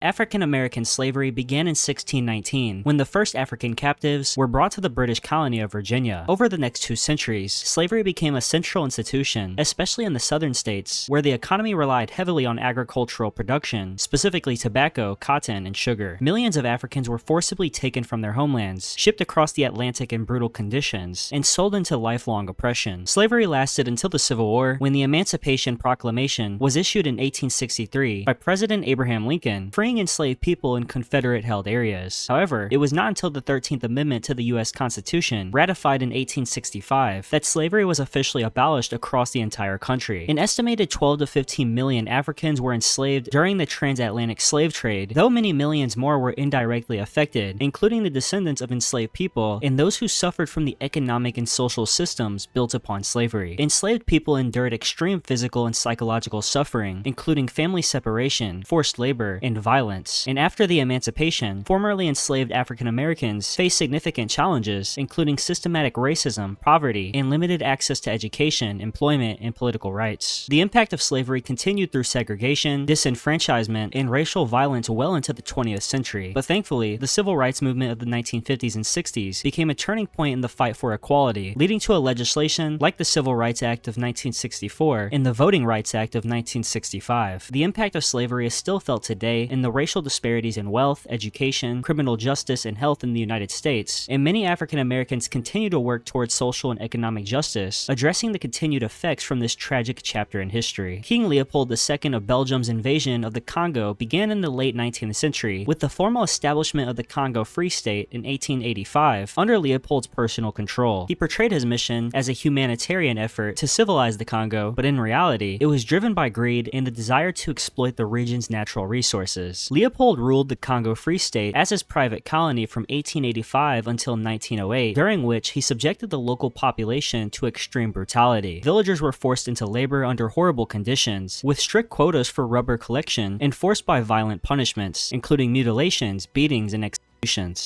African-American slavery began in 1619, when the first African captives were brought to the British colony of Virginia. Over the next 2 centuries, slavery became a central institution, especially in the southern states, where the economy relied heavily on agricultural production, specifically tobacco, cotton, and sugar. Millions of Africans were forcibly taken from their homelands, shipped across the Atlantic in brutal conditions, and sold into lifelong oppression. Slavery lasted until the Civil War, when the Emancipation Proclamation was issued in 1863 by President Abraham Lincoln, freeing enslaved people in Confederate-held areas. However, it was not until the 13th Amendment to the U.S. Constitution, ratified in 1865, that slavery was officially abolished across the entire country. An estimated 12 to 15 million Africans were enslaved during the transatlantic slave trade, though many millions more were indirectly affected, including the descendants of enslaved people and those who suffered from the economic and social systems built upon slavery. Enslaved people endured extreme physical and psychological suffering, including family separation, forced labor, and violence. And after the emancipation, formerly enslaved African Americans faced significant challenges, including systematic racism, poverty, and limited access to education, employment, and political rights. The impact of slavery continued through segregation, disenfranchisement, and racial violence well into the 20th century. But thankfully, the civil rights movement of the 1950s and 60s became a turning point in the fight for equality, leading to a legislation like the Civil Rights Act of 1964 and the Voting Rights Act of 1965. The impact of slavery is still felt today in the racial disparities in wealth, education, criminal justice, and health in the United States, and many African Americans continue to work towards social and economic justice, addressing the continued effects from this tragic chapter in history. King Leopold II of Belgium's invasion of the Congo began in the late 19th century, with the formal establishment of the Congo Free State in 1885 under Leopold's personal control. He portrayed his mission as a humanitarian effort to civilize the Congo, but in reality, it was driven by greed and the desire to exploit the region's natural resources. Leopold ruled the Congo Free State as his private colony from 1885 until 1908, during which he subjected the local population to extreme brutality. Villagers were forced into labor under horrible conditions, with strict quotas for rubber collection enforced by violent punishments, including mutilations, beatings, and executions.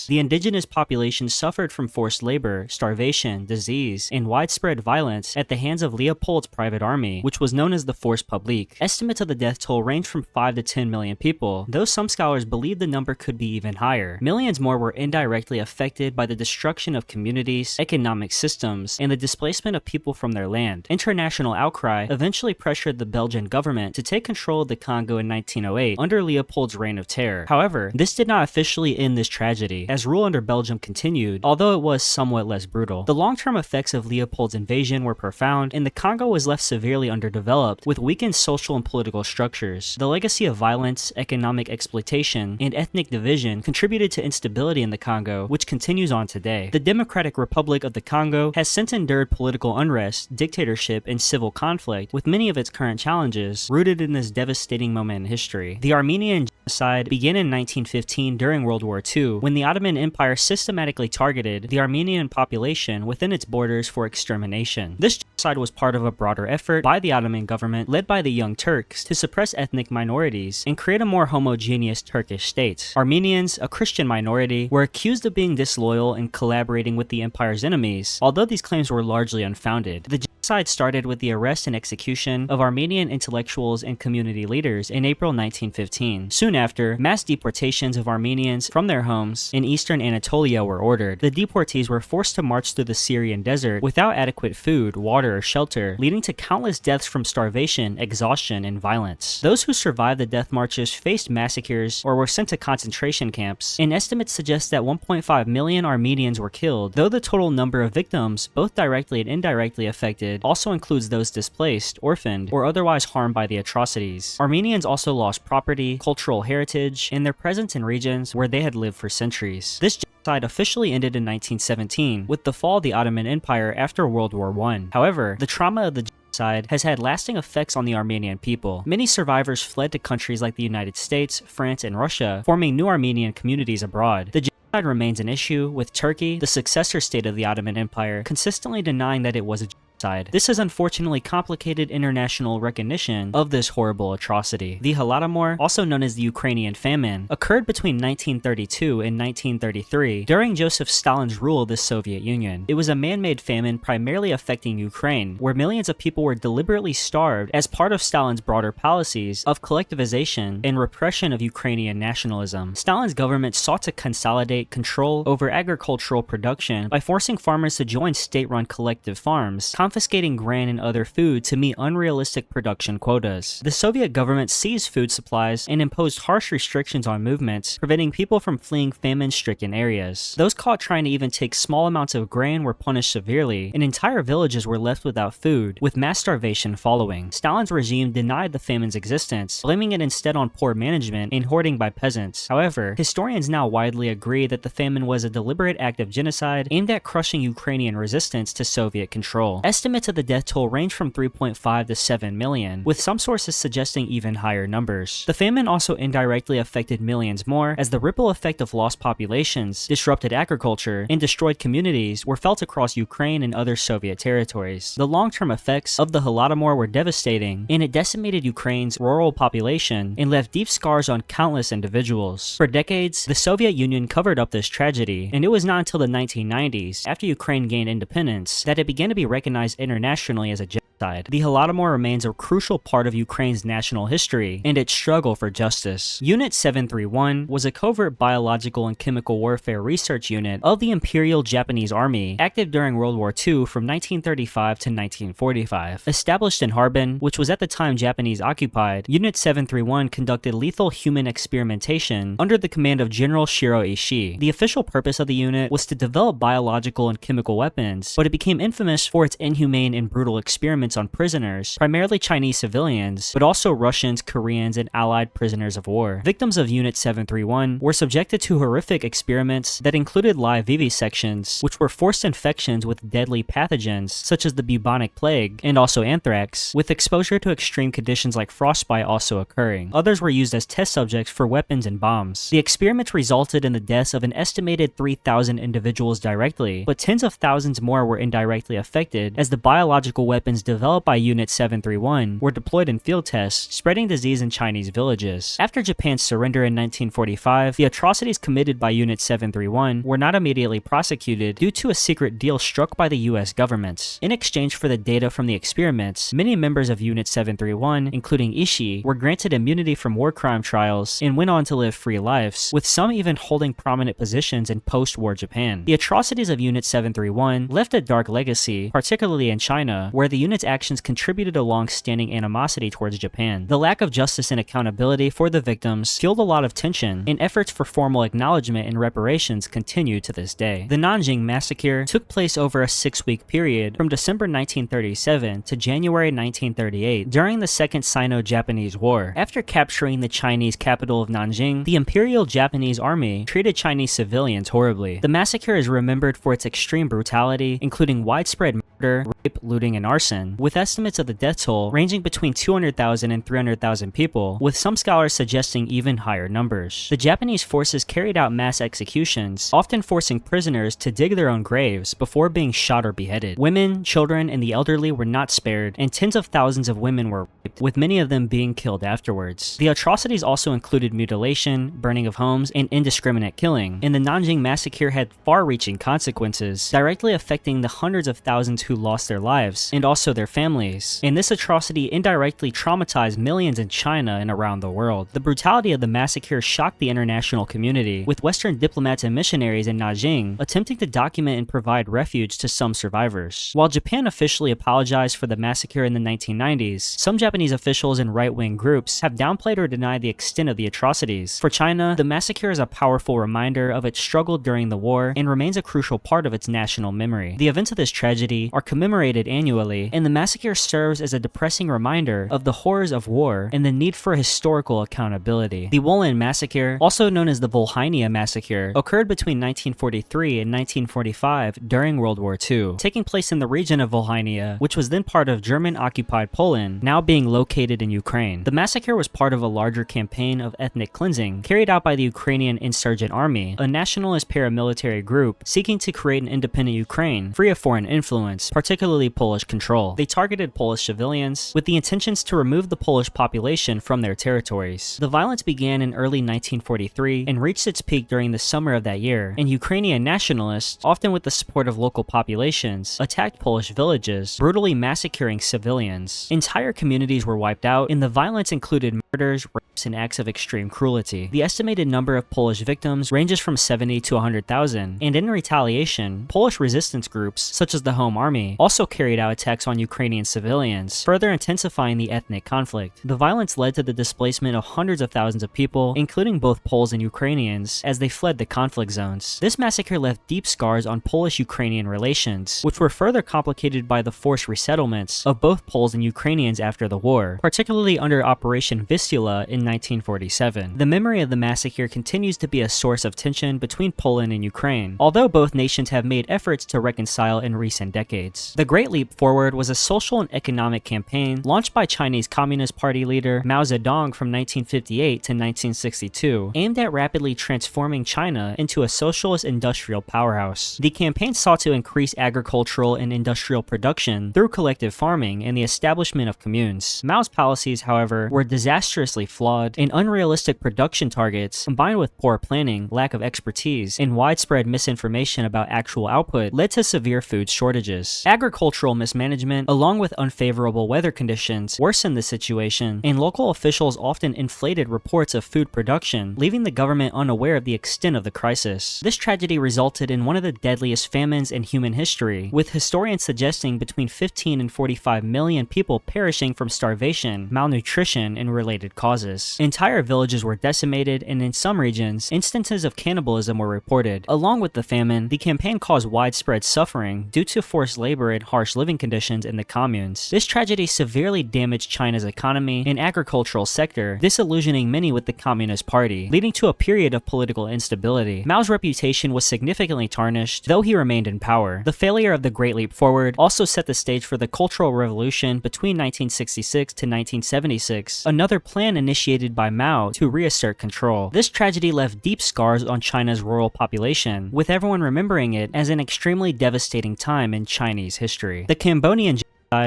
The indigenous population suffered from forced labor, starvation, disease, and widespread violence at the hands of Leopold's private army, which was known as the Force Publique. Estimates of the death toll range from 5 to 10 million people, though some scholars believe the number could be even higher. Millions more were indirectly affected by the destruction of communities, economic systems, and the displacement of people from their land. International outcry eventually pressured the Belgian government to take control of the Congo in 1908 under Leopold's reign of terror. However, this did not officially end this tragedy, as rule under Belgium continued, although it was somewhat less brutal. The long-term effects of Leopold's invasion were profound, and the Congo was left severely underdeveloped, with weakened social and political structures. The legacy of violence, economic exploitation, and ethnic division contributed to instability in the Congo, which continues on today. The Democratic Republic of the Congo has since endured political unrest, dictatorship, and civil conflict, with many of its current challenges rooted in this devastating moment in history. The Armenian genocide began in 1915 during World War II, when the Ottoman Empire systematically targeted the Armenian population within its borders for extermination. This genocide was part of a broader effort by the Ottoman government led by the Young Turks to suppress ethnic minorities and create a more homogeneous Turkish state. Armenians, a Christian minority, were accused of being disloyal and collaborating with the empire's enemies, although these claims were largely unfounded. The genocide started with the arrest and execution of Armenian intellectuals and community leaders in April 1915. Soon after, mass deportations of Armenians from their homes in eastern Anatolia were ordered. The deportees were forced to march through the Syrian desert without adequate food, water, or shelter, leading to countless deaths from starvation, exhaustion, and violence. Those who survived the death marches faced massacres or were sent to concentration camps, and estimates suggest that 1.5 million Armenians were killed, though the total number of victims, both directly and indirectly affected, also includes those displaced, orphaned, or otherwise harmed by the atrocities. Armenians also lost property, cultural heritage, and their presence in regions where they had lived for centuries. This genocide officially ended in 1917 with the fall of the Ottoman Empire after World War I. However, the trauma of the genocide has had lasting effects on the Armenian people. Many survivors fled to countries like the United States, France, and Russia, forming new Armenian communities abroad. The genocide remains an issue, with Turkey, the successor state of the Ottoman Empire, consistently denying that it was a genocide. genocide. This has unfortunately complicated international recognition of this horrible atrocity. The Holodomor, also known as the Ukrainian famine, occurred between 1932 and 1933 during Joseph Stalin's rule of the Soviet Union. It was a man-made famine primarily affecting Ukraine, where millions of people were deliberately starved as part of Stalin's broader policies of collectivization and repression of Ukrainian nationalism. Stalin's government sought to consolidate control over agricultural production by forcing farmers to join state-run collective farms, confiscating grain and other food to meet unrealistic production quotas. The Soviet government seized food supplies and imposed harsh restrictions on movements, preventing people from fleeing famine-stricken areas. Those caught trying to even take small amounts of grain were punished severely, and entire villages were left without food, with mass starvation following. Stalin's regime denied the famine's existence, blaming it instead on poor management and hoarding by peasants. However, historians now widely agree that the famine was a deliberate act of genocide aimed at crushing Ukrainian resistance to Soviet control. Estimates of the death toll range from 3.5 to 7 million, with some sources suggesting even higher numbers. The famine also indirectly affected millions more, as the ripple effect of lost populations, disrupted agriculture, and destroyed communities were felt across Ukraine and other Soviet territories. The long-term effects of the Holodomor were devastating, and it decimated Ukraine's rural population and left deep scars on countless individuals. For decades, the Soviet Union covered up this tragedy, and it was not until the 1990s, after Ukraine gained independence, that it began to be recognized internationally as a genocide. The Holodomor remains a crucial part of Ukraine's national history and its struggle for justice. Unit 731 was a covert biological and chemical warfare research unit of the Imperial Japanese Army, active during World War II from 1935 to 1945. Established in Harbin, which was at the time Japanese occupied, Unit 731 conducted lethal human experimentation under the command of General Shiro Ishii. The official purpose of the unit was to develop biological and chemical weapons, but it became infamous for its inhumane and brutal experiments on prisoners, primarily Chinese civilians, but also Russians, Koreans, and Allied prisoners of war. Victims of Unit 731 were subjected to horrific experiments that included live vivisections, which were forced infections with deadly pathogens such as the bubonic plague and also anthrax, with exposure to extreme conditions like frostbite also occurring. Others were used as test subjects for weapons and bombs. The experiments resulted in the deaths of an estimated 3,000 individuals directly, but tens of thousands more were indirectly affected as the biological weapons developed by Unit 731 were deployed in field tests, spreading disease in Chinese villages. After Japan's surrender in 1945, the atrocities committed by Unit 731 were not immediately prosecuted due to a secret deal struck by the US government. In exchange for the data from the experiments, many members of Unit 731, including Ishii, were granted immunity from war crime trials and went on to live free lives, with some even holding prominent positions in post-war Japan. The atrocities of Unit 731 left a dark legacy, particularly in China, where the unit's actions contributed a long-standing animosity towards Japan. The lack of justice and accountability for the victims fueled a lot of tension, and efforts for formal acknowledgement and reparations continue to this day. The Nanjing massacre took place over a 6-week period from December 1937 to January 1938 during the Second Sino-Japanese War. After capturing the Chinese capital of Nanjing, the Imperial Japanese Army treated Chinese civilians horribly. The massacre is remembered for its extreme brutality, including widespread murder, rape, looting, and arson, with estimates of the death toll ranging between 200,000 and 300,000 people, with some scholars suggesting even higher numbers. The Japanese forces carried out mass executions, often forcing prisoners to dig their own graves before being shot or beheaded. Women, children, and the elderly were not spared, and tens of thousands of women were raped, with many of them being killed afterwards. The atrocities also included mutilation, burning of homes, and indiscriminate killing, and the Nanjing massacre had far-reaching consequences, directly affecting the hundreds of thousands who lost their lives, and also their families. And this atrocity indirectly traumatized millions in China and around the world. The brutality of the massacre shocked the international community, with Western diplomats and missionaries in Nanjing attempting to document and provide refuge to some survivors. While Japan officially apologized for the massacre in the 1990s, some Japanese officials and right-wing groups have downplayed or denied the extent of the atrocities. For China, the massacre is a powerful reminder of its struggle during the war and remains a crucial part of its national memory. The events of this tragedy are commemorated annually, and the massacre serves as a depressing reminder of the horrors of war and the need for historical accountability. The Volhynia massacre, also known as the Volhynia massacre, occurred between 1943 and 1945 during World War II, taking place in the region of Volhynia, which was then part of German-occupied Poland, now being located in Ukraine. The massacre was part of a larger campaign of ethnic cleansing carried out by the Ukrainian Insurgent Army, a nationalist paramilitary group seeking to create an independent Ukraine free of foreign influence, particularly Polish control. They targeted Polish civilians with the intentions to remove the Polish population from their territories. The violence began in early 1943 and reached its peak during the summer of that year, and Ukrainian nationalists, often with the support of local populations, attacked Polish villages, brutally massacring civilians. Entire communities were wiped out, and the violence included murders, rapes, and acts of extreme cruelty. The estimated number of Polish victims ranges from 70 to 100,000, and in retaliation, Polish resistance groups, such as the Home Army, also carried out attacks on Ukrainian civilians, further intensifying the ethnic conflict. The violence led to the displacement of hundreds of thousands of people, including both Poles and Ukrainians, as they fled the conflict zones. This massacre left deep scars on Polish-Ukrainian relations, which were further complicated by the forced resettlements of both Poles and Ukrainians after the war, particularly under Operation Vistula in 1947. The memory of the massacre continues to be a source of tension between Poland and Ukraine, although both nations have made efforts to reconcile in recent decades. The Great Leap Forward was a social and economic campaign launched by Chinese Communist Party leader Mao Zedong from 1958 to 1962, aimed at rapidly transforming China into a socialist industrial powerhouse. The campaign sought to increase agricultural and industrial production through collective farming and the establishment of communes. Mao's policies, however, were disastrously flawed, and unrealistic production targets, combined with poor planning, lack of expertise, and widespread misinformation about actual output, led to severe food shortages. Agricultural mismanagement, along with unfavorable weather conditions, worsened the situation, and local officials often inflated reports of food production, leaving the government unaware of the extent of the crisis. This tragedy resulted in one of the deadliest famines in human history, with historians suggesting between 15 and 45 million people perishing from starvation, malnutrition, and related causes. Entire villages were decimated, and in some regions, instances of cannibalism were reported. Along with the famine, the campaign caused widespread suffering due to forced labor and harsh living conditions in the communes. This tragedy severely damaged China's economy and agricultural sector, disillusioning many with the Communist Party, leading to a period of political instability. Mao's reputation was significantly tarnished, though he remained in power. The failure of the Great Leap Forward also set the stage for the Cultural Revolution between 1966 to 1976, another plan initiated by Mao to reassert control. This tragedy left deep scars on China's rural population, with everyone remembering it as an extremely devastating time in Chinese history. The Cambodian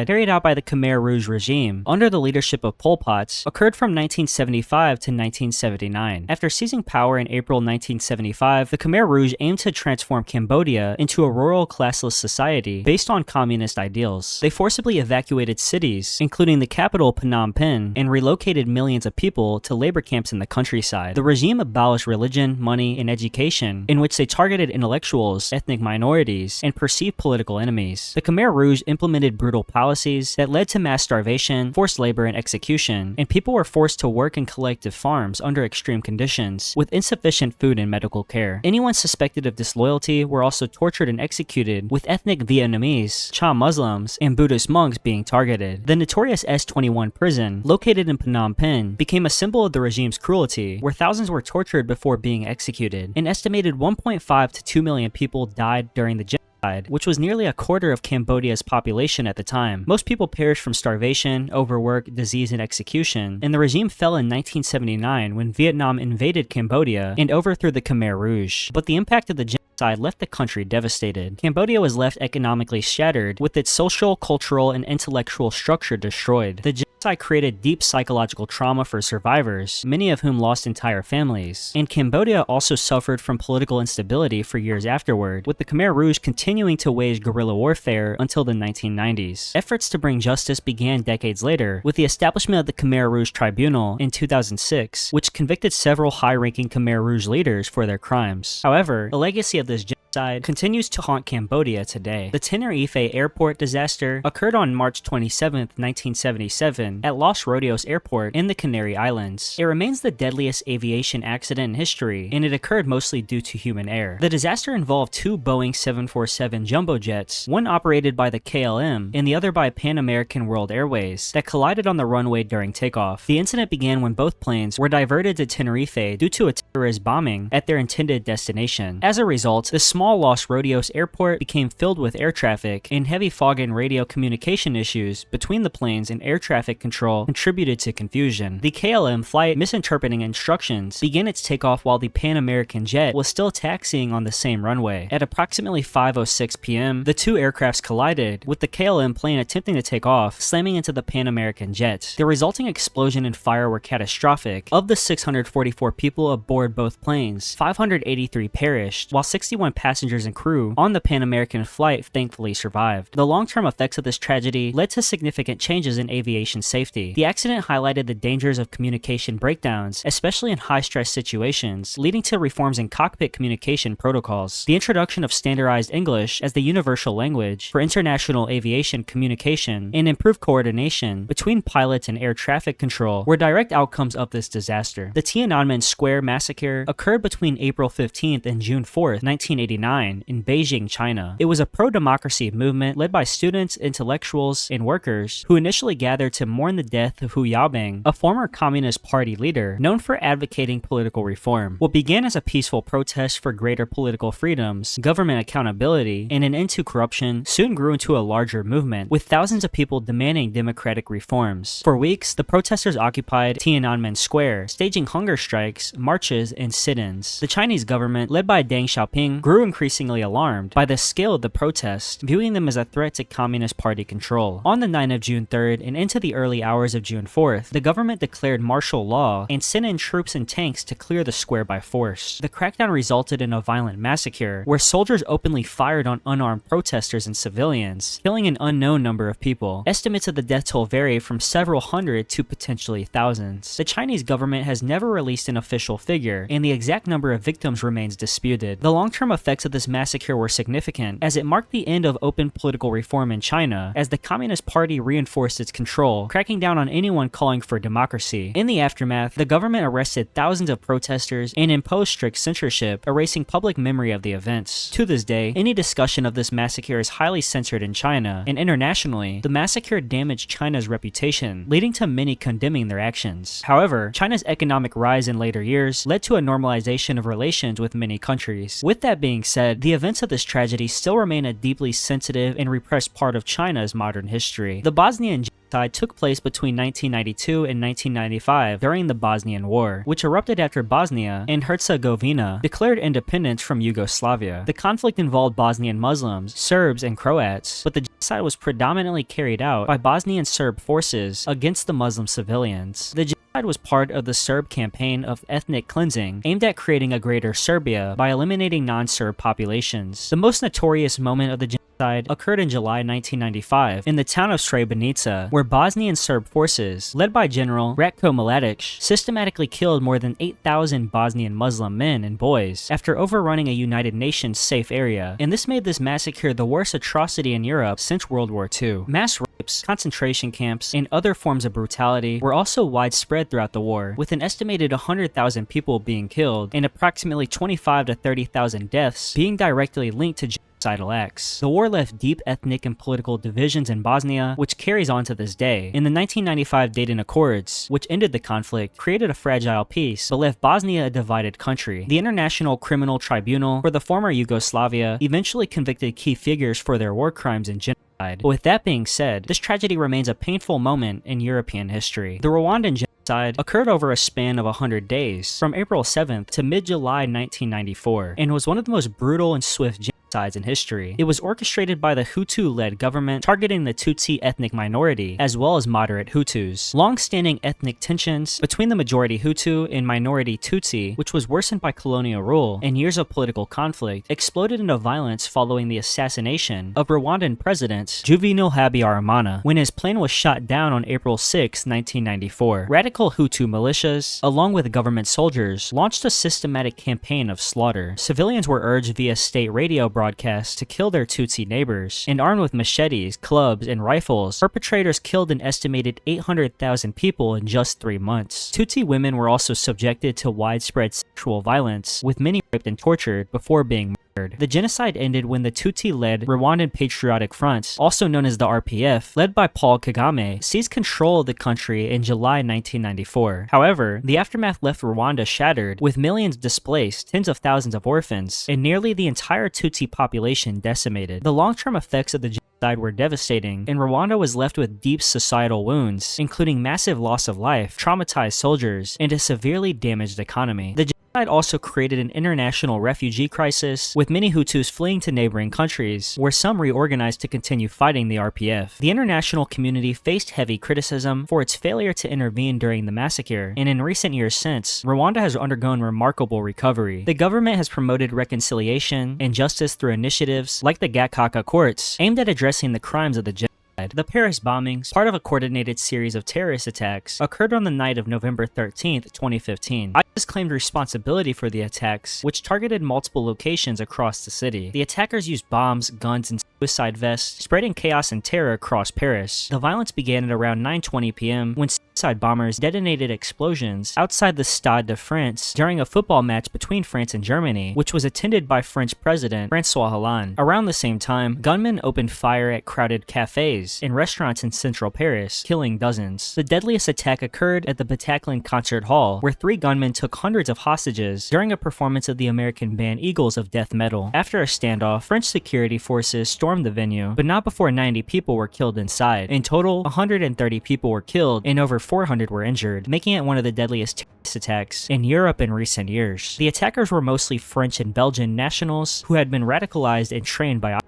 carried out by the Khmer Rouge regime under the leadership of Pol Pot occurred from 1975 to 1979. After seizing power in April 1975, the Khmer Rouge aimed to transform Cambodia into a rural classless society based on communist ideals. They forcibly evacuated cities, including the capital Phnom Penh, and relocated millions of people to labor camps in the countryside. The regime abolished religion, money, and education, in which they targeted intellectuals, ethnic minorities, and perceived political enemies. The Khmer Rouge implemented brutal policies that led to mass starvation, forced labor, and execution, and people were forced to work in collective farms under extreme conditions, with insufficient food and medical care. Anyone suspected of disloyalty were also tortured and executed, with ethnic Vietnamese, Cham Muslims, and Buddhist monks being targeted. The notorious S-21 prison, located in Phnom Penh, became a symbol of the regime's cruelty, where thousands were tortured before being executed. An estimated 1.5 to 2 million people died during the genocide, which was nearly a quarter of Cambodia's population at the time. Most people perished from starvation, overwork, disease, and execution, and the regime fell in 1979 when Vietnam invaded Cambodia and overthrew the Khmer Rouge. But the impact of the genocide left the country devastated. Cambodia was left economically shattered, with its social, cultural, and intellectual structure destroyed. The genocide created deep psychological trauma for survivors, many of whom lost entire families. And Cambodia also suffered from political instability for years afterward, with the Khmer Rouge continuing to wage guerrilla warfare until the 1990s. Efforts to bring justice began decades later, with the establishment of the Khmer Rouge Tribunal in 2006, which convicted several high-ranking Khmer Rouge leaders for their crimes. However, the legacy of this genocide genocide continues to haunt Cambodia today. The Tenerife Airport disaster occurred on March 27, 1977 at Los Rodeos Airport in the Canary Islands. It remains the deadliest aviation accident in history, and it occurred mostly due to human error. The disaster involved two Boeing 747 jumbo jets, one operated by the KLM and the other by Pan American World Airways, that collided on the runway during takeoff. The incident began when both planes were diverted to Tenerife due to a terrorist bombing at their intended destination. As a result, the small Los Rodeos airport became filled with air traffic, and heavy fog and radio communication issues between the planes and air traffic control contributed to confusion. The KLM flight, misinterpreting instructions, began its takeoff while the Pan American jet was still taxiing on the same runway. At approximately 5:06 p.m., the two aircrafts collided, with the KLM plane attempting to take off, slamming into the Pan American jet. The resulting explosion and fire were catastrophic. Of the 644 people aboard both planes, 583 perished, while 61 passengers and crew on the Pan American flight thankfully survived. The long-term effects of this tragedy led to significant changes in aviation safety. The accident highlighted the dangers of communication breakdowns, especially in high-stress situations, leading to reforms in cockpit communication protocols. The introduction of standardized English as the universal language for international aviation communication and improved coordination between pilots and air traffic control were direct outcomes of this disaster. The Tiananmen Square massacre occurred between April 15th and June 4th, 1989 in Beijing, China. It was a pro-democracy movement led by students, intellectuals, and workers who initially gathered to mourn the death of Hu Yaobing, a former Communist Party leader known for advocating political reform. What began as a peaceful protest for greater political freedoms, government accountability, and an end to corruption soon grew into a larger movement, with thousands of people demanding democratic reforms. For weeks, the protesters occupied Tiananmen Square, staging hunger strikes, marches, and sit-ins. The Chinese government, led by Deng Xiaoping, grew increasingly alarmed by the scale of the protests, viewing them as a threat to Communist Party control. On the night of June 3rd and into the early hours of June 4th, the government declared martial law and sent in troops and tanks to clear the square by force. The crackdown resulted in a violent massacre, where soldiers openly fired on unarmed protesters and civilians, killing an unknown number of people. Estimates of the death toll vary from several hundred to potentially thousands. The Chinese government has never released an official figure, and the exact number of victims remains disputed. The long-term effects of this massacre were significant, as it marked the end of open political reform in China, as the Communist Party reinforced its control, cracking down on anyone calling for democracy. In the aftermath, the government arrested thousands of protesters and imposed strict censorship, erasing public memory of the events. To this day, any discussion of this massacre is highly censored in China, and internationally, the massacre damaged China's reputation, leading to many condemning their actions. However, China's economic rise in later years led to a normalization of relations with many countries. With that being said, the events of this tragedy still remain a deeply sensitive and repressed part of China's modern history. The Bosnian genocide took place between 1992 and 1995 during the Bosnian War, which erupted after Bosnia and Herzegovina declared independence from Yugoslavia. The conflict involved Bosnian Muslims, Serbs, and Croats, but the genocide was predominantly carried out by Bosnian Serb forces against the Muslim civilians. The genocide was part of the Serb campaign of ethnic cleansing, aimed at creating a greater Serbia by eliminating non-Serb populations. The most notorious moment of the genocide occurred in July 1995 in the town of Srebrenica, where Bosnian Serb forces, led by General Ratko Mladic, systematically killed more than 8,000 Bosnian Muslim men and boys after overrunning a United Nations safe area, and this made this massacre the worst atrocity in Europe since World War II. Mass rapes, concentration camps, and other forms of brutality were also widespread throughout the war, with an estimated 100,000 people being killed and approximately 25 to 30,000 deaths being directly linked to genocidal acts. The war left deep ethnic and political divisions in Bosnia, which carries on to this day. In the 1995 Dayton Accords, which ended the conflict, created a fragile peace, but left Bosnia a divided country. The International Criminal Tribunal for the former Yugoslavia eventually convicted key figures for their war crimes and genocide. But with that being said, this tragedy remains a painful moment in European history. The Rwandan genocide occurred over a span of 100 days, from April 7th to mid-July 1994, and was one of the most brutal and swift genocides in history. It was orchestrated by the Hutu-led government targeting the Tutsi ethnic minority, as well as moderate Hutus. Long-standing ethnic tensions between the majority Hutu and minority Tutsi, which was worsened by colonial rule and years of political conflict, exploded into violence following the assassination of Rwandan President Juvenal Habyarimana when his plane was shot down on April 6, 1994. Radical Hutu militias, along with government soldiers, launched a systematic campaign of slaughter. Civilians were urged via state radio broadcasts to kill their Tutsi neighbors, and armed with machetes, clubs, and rifles, perpetrators killed an estimated 800,000 people in just 3 months. Tutsi women were also subjected to widespread sexual violence, with many raped and tortured before being murdered. The genocide ended when the Tutsi-led Rwandan Patriotic Front, also known as the RPF, led by Paul Kagame, seized control of the country in July 1994. However, the aftermath left Rwanda shattered, with millions displaced, tens of thousands of orphans, and nearly the entire Tutsi population decimated. The long-term effects of the genocide were devastating, and Rwanda was left with deep societal wounds, including massive loss of life, traumatized soldiers, and a severely damaged economy. The genocide also created an international refugee crisis, with many Hutus fleeing to neighboring countries, where some reorganized to continue fighting the RPF. The international community faced heavy criticism for its failure to intervene during the massacre, and in recent years since, Rwanda has undergone remarkable recovery. The government has promoted reconciliation and justice through initiatives like the Gacaca courts, aimed at addressing the crimes of the genocide. The Paris bombings, part of a coordinated series of terrorist attacks, occurred on the night of November 13, 2015. ISIS claimed responsibility for the attacks, which targeted multiple locations across the city. The attackers used bombs, guns, and suicide vests, spreading chaos and terror across Paris. The violence began at around 9:20 p.m. when suicide bombers detonated explosions outside the Stade de France during a football match between France and Germany, which was attended by French President François Hollande. Around the same time, gunmen opened fire at crowded cafes and restaurants in central Paris, killing dozens. The deadliest attack occurred at the Bataclan Concert Hall, where 3 gunmen took hundreds of hostages during a performance of the American band Eagles of death metal. After a standoff, French security forces stormed the venue, but not before 90 people were killed inside. In total, 130 people were killed and over 400 were injured, making it one of the deadliest terrorist attacks in Europe in recent years. The attackers were mostly French and Belgian nationals who had been radicalized and trained by ISIS.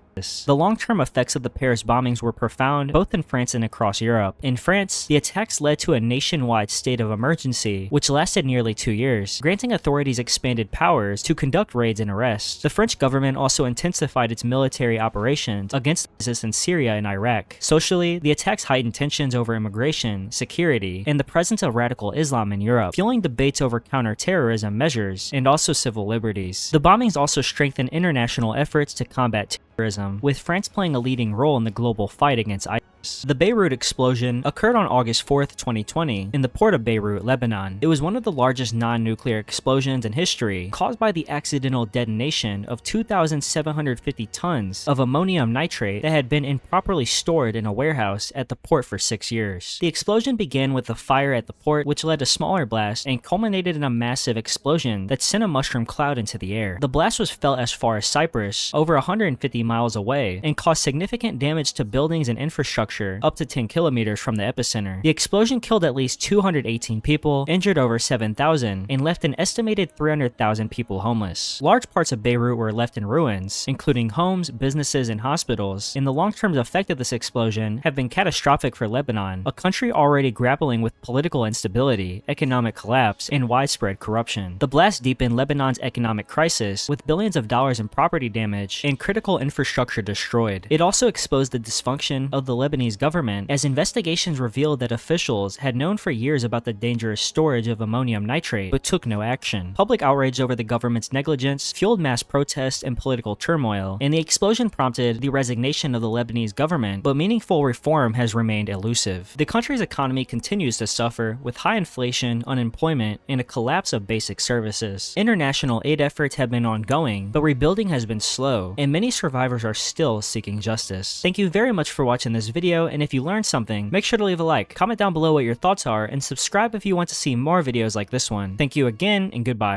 The long-term effects of the Paris bombings were profound, both in France and across Europe. In France, the attacks led to a nationwide state of emergency, which lasted nearly 2 years, granting authorities expanded powers to conduct raids and arrests. The French government also intensified its military operations against ISIS in Syria and Iraq. Socially, the attacks heightened tensions over immigration, security, and the presence of radical Islam in Europe, fueling debates over counter-terrorism measures and also civil liberties. The bombings also strengthened international efforts to combat terrorism, with France playing a leading role in the global fight against ISIS. The Beirut Explosion occurred on August 4th, 2020, in the port of Beirut, Lebanon. It was one of the largest non-nuclear explosions in history, caused by the accidental detonation of 2,750 tons of ammonium nitrate that had been improperly stored in a warehouse at the port for 6 years. The explosion began with a fire at the port, which led to smaller blasts and culminated in a massive explosion that sent a mushroom cloud into the air. The blast was felt as far as Cyprus, over 150 miles away, and caused significant damage to buildings and infrastructure up to 10 kilometers from the epicenter. The explosion killed at least 218 people, injured over 7,000, and left an estimated 300,000 people homeless. Large parts of Beirut were left in ruins, including homes, businesses, and hospitals, and the long-term effects of this explosion have been catastrophic for Lebanon, a country already grappling with political instability, economic collapse, and widespread corruption. The blast deepened Lebanon's economic crisis, with billions of dollars in property damage and critical infrastructure destroyed. It also exposed the dysfunction of the Lebanese government, as investigations revealed that officials had known for years about the dangerous storage of ammonium nitrate, but took no action. Public outrage over the government's negligence fueled mass protests and political turmoil, and the explosion prompted the resignation of the Lebanese government, but meaningful reform has remained elusive. The country's economy continues to suffer, with high inflation, unemployment, and a collapse of basic services. International aid efforts have been ongoing, but rebuilding has been slow, and many survivors are still seeking justice. Thank you very much for watching this video, and if you learned something, make sure to leave a like, comment down below what your thoughts are, and subscribe if you want to see more videos like this one. Thank you again, and goodbye.